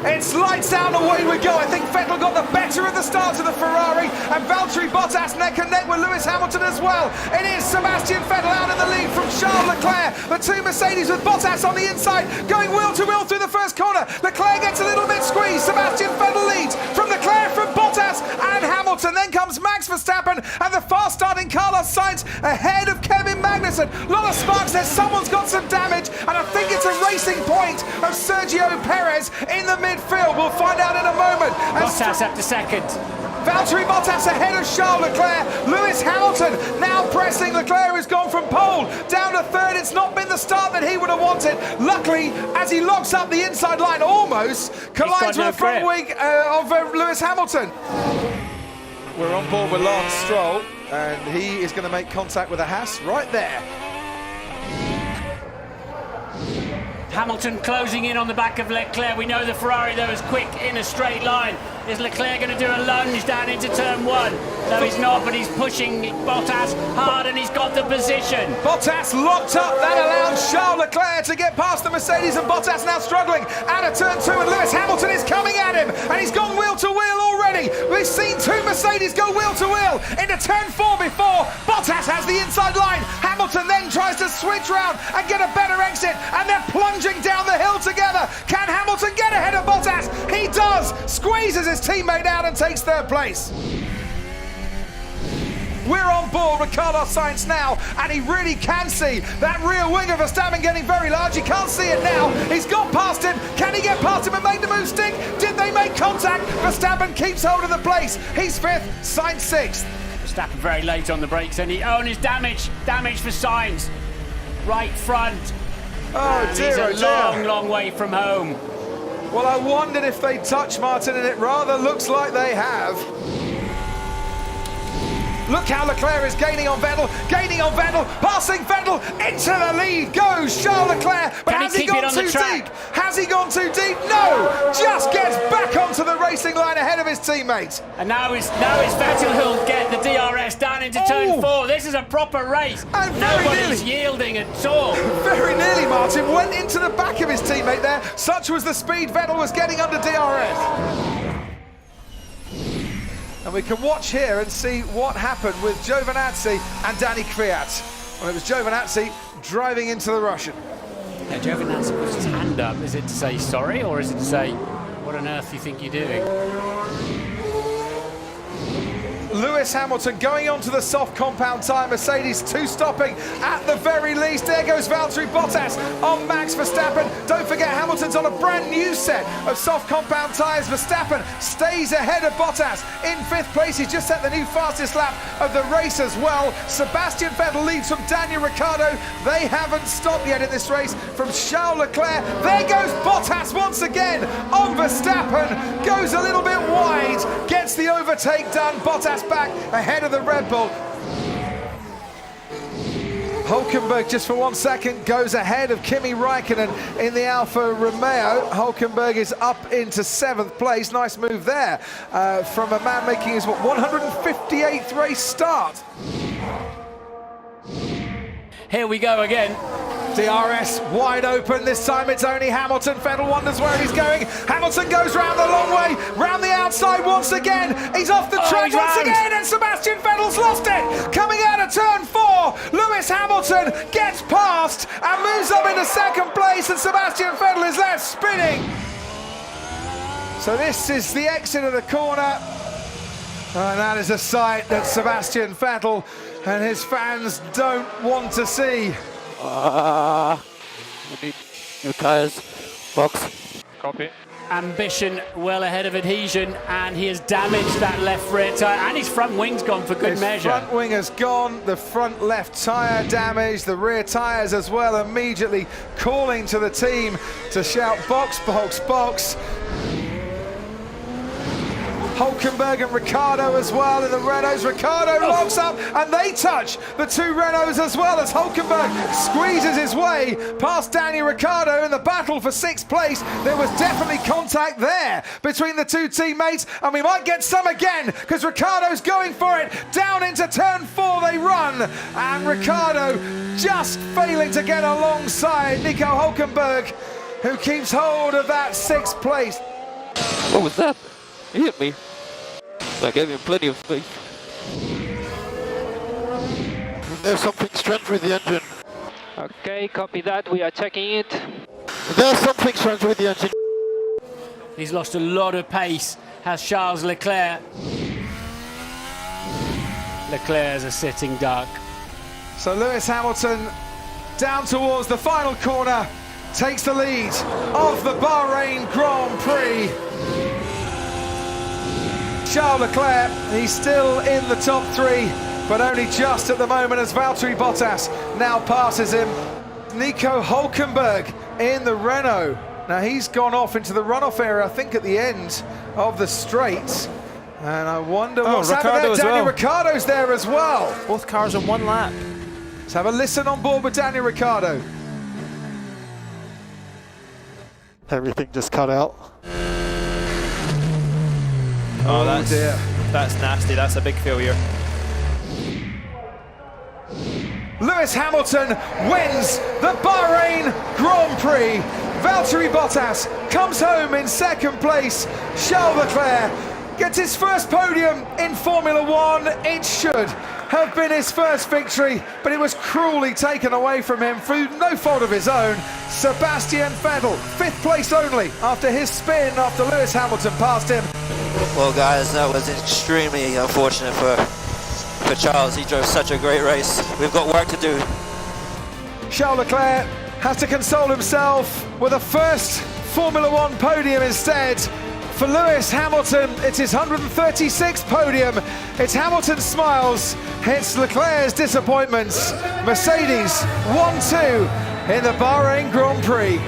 It's lights out, away we go. I think Vettel got the better of the start of the Ferrari, and Valtteri Bottas neck and neck with Lewis Hamilton as well. It is Sebastian Vettel out in the lead from Charles Leclerc. The two Mercedes with Bottas on the inside, going wheel to wheel through the first corner. Leclerc gets a little bit squeezed. Sebastian Vettel leads from Leclerc, from Bottas and Hamilton. Then comes Max Verstappen and the fast starting Carlos Sainz ahead of Kevin Magnussen. A lot of sparks there. Someone's got some damage, and I think it's a racing point of Sergio Perez in the midfield. We'll find out in a moment. Bottas up to second. Valtteri Bottas ahead of Charles Leclerc. Lewis Hamilton now pressing. Leclerc has gone from pole down to third. It's not been the start that he would have wanted. Luckily, as he locks up the inside line, almost collides with the front wing of Lewis Hamilton. We're on board with Lance Stroll, and he is going to make contact with a Haas right there. Hamilton closing in on the back of Leclerc. We know the Ferrari, though, is quick in a straight line. Is Leclerc going to do a lunge down into turn one? No, he's not, but he's pushing Bottas hard, and he's got the position. Bottas locked up. That allows Charles Leclerc to get past the Mercedes, and Bottas now struggling out of turn two, and Lewis Hamilton is coming at him, and he's gone wheel to wheel already. We've seen two Mercedes go wheel to wheel into turn four before. Bottas has the inside line. Hamilton then tries to switch round and get a better exit, and they're plunging down the hill together. Can Hamilton get ahead of Bottas? He does. Squeezes his teammate out and takes third place. We're on board with Carlos Sainz now, and he really can see that rear wing of Verstappen getting very large. He can't see it now. He's got past him. Can he get past him and make the move stick? Did they make contact? Verstappen keeps hold of the place. He's fifth, Sainz sixth. Verstappen very late on the brakes, and his damage for Sainz. Right front. Oh dear, he's a long way from home. Well, I wondered if they'd touch Martin, and it rather looks like they have. Look how Leclerc is gaining on Vettel, passing Vettel, into the lead goes Charles Leclerc, but has he gone too deep? Has he gone too deep? No, just gets back onto the racing line ahead of his teammates. And now it's Vettel who'll get the DRS down into turn four. This is a proper race. And nobody's yielding at all. Very nearly, Martin went into the back of his teammate there. Such was the speed Vettel was getting under DRS. And we can watch here and see what happened with Giovinazzi and Danny Kvyat. Well, it was Giovinazzi driving into the Russian. Yeah, Giovinazzi puts his hand up. Is it to say sorry, or is it to say, what on earth do you think you're doing? Lewis Hamilton going onto the soft compound tyre. Mercedes two stopping at the very least. There goes Valtteri Bottas on Max Verstappen. Don't forget, Hamilton's on a brand new set of soft compound tyres. Verstappen stays ahead of Bottas in fifth place. He's just set the new fastest lap of the race as well. Sebastian Vettel leads from Daniel Ricciardo. They haven't stopped yet in this race from Charles Leclerc. There goes Bottas once again on Verstappen. Goes a little bit wide, gets the overtake done. Bottas back ahead of the Red Bull. Hulkenberg, just for 1 second, goes ahead of Kimi Räikkönen in the Alfa Romeo. Hulkenberg is up into seventh place. Nice move there from a man making his 158th race start. Here we go again. DRS wide open. This time it's only Hamilton. Vettel wonders where he's going. Hamilton goes round the long way, round the outside once again. He's off the track once again, and Sebastian Vettel's lost it. Coming out of turn four, Lewis Hamilton gets past and moves up into second place, and Sebastian Vettel is left spinning. So this is the exit of the corner, and that is a sight that Sebastian Vettel and his fans don't want to see. We need new tyres, box. Copy. Ambition well ahead of adhesion, and he has damaged that left rear tyre, and his front wing's gone for good measure. His front wing has gone, the front left tyre damaged, the rear tyres as well, immediately calling to the team to shout box, box, box. Hulkenberg and Ricciardo as well in the Renaults. Ricciardo locks up, and they touch the two Renaults as well as Hulkenberg squeezes his way past Daniel Ricciardo in the battle for sixth place. There was definitely contact there between the two teammates, and we might get some again because Ricciardo's going for it. Down into turn four they run, and Ricciardo just failing to get alongside Nico Hulkenberg, who keeps hold of that sixth place. What was that? He hit me. I gave him plenty of space. There's something strange with the engine. Okay, copy that. We are checking it. There's something strange with the engine. He's lost a lot of pace, has Charles Leclerc. Leclerc's a sitting duck. So Lewis Hamilton down towards the final corner, takes the lead of the Bahrain Grand Prix. Charles Leclerc, he's still in the top three, but only just at the moment as Valtteri Bottas now passes him. Nico Hülkenberg in the Renault. Now he's gone off into the runoff area, I think at the end of the straight. And I wonder what's happening there. Daniel Ricciardo's there as well. Both cars on one lap. Let's have a listen on board with Daniel Ricciardo. Everything just cut out. Oh, that's dear. That's nasty. That's a big failure. Lewis Hamilton wins the Bahrain Grand Prix. Valtteri Bottas comes home in second place. Charles Leclerc gets his first podium in Formula One. It should have been his first victory, but it was cruelly taken away from him through no fault of his own. Sebastian Vettel, fifth place only after his spin after Lewis Hamilton passed him. Well, guys, that was extremely unfortunate for Charles. He drove such a great race. We've got work to do. Charles Leclerc has to console himself with a first Formula One podium instead. For Lewis Hamilton, it's his 136th podium. It's Hamilton's smiles, it's Leclerc's disappointments. Mercedes 1-2 in the Bahrain Grand Prix.